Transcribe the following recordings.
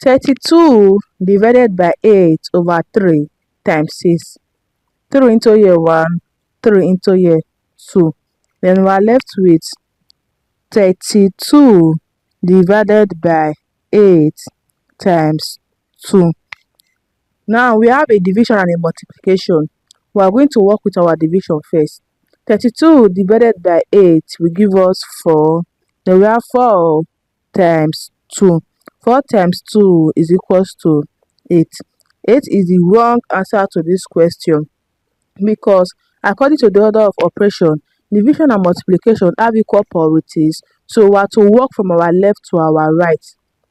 32 divided by 8 over 3 times 6. 3 into here 1, 3 into here 2. Then we are left with 32 divided by 8 times 2. Now we have a division and a multiplication. We are going to work with our division first. 32 divided by 8 will give us 4. Then we have 4 times 2. 4 times 2 is equals to 8. 8 is the wrong answer to this question because according to the order of operation, division and multiplication have equal priorities. So we are to work from our left to our right,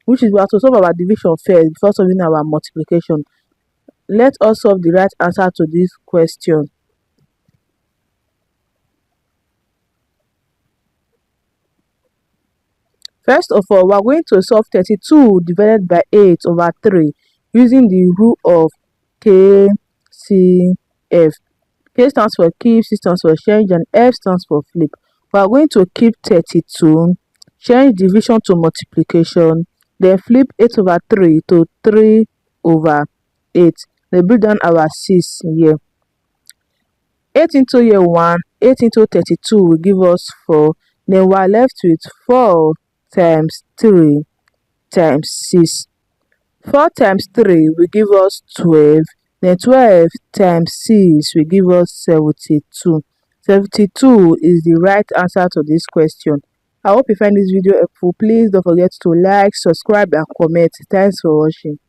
which is we have to solve our division first before solving our multiplication. Let us solve the right answer to this question. First of all, we are going to solve 32 divided by 8 over 3 using the rule of KCF. K stands for keep, C stands for change, and F stands for flip. We are going to keep 32, change division to multiplication, then flip 8 over 3 to 3 over 8. Then bring down our 6 here. 8 into here 1, 8 into 32 will give us 4. Then we are left with 4 times 3 times 6. 4 times 3 will give us 12. Then 12 times 6 will give us 72. 72 is the right answer to this question. I hope you find this video helpful. Please don't forget to like, subscribe, and comment. Thanks for watching.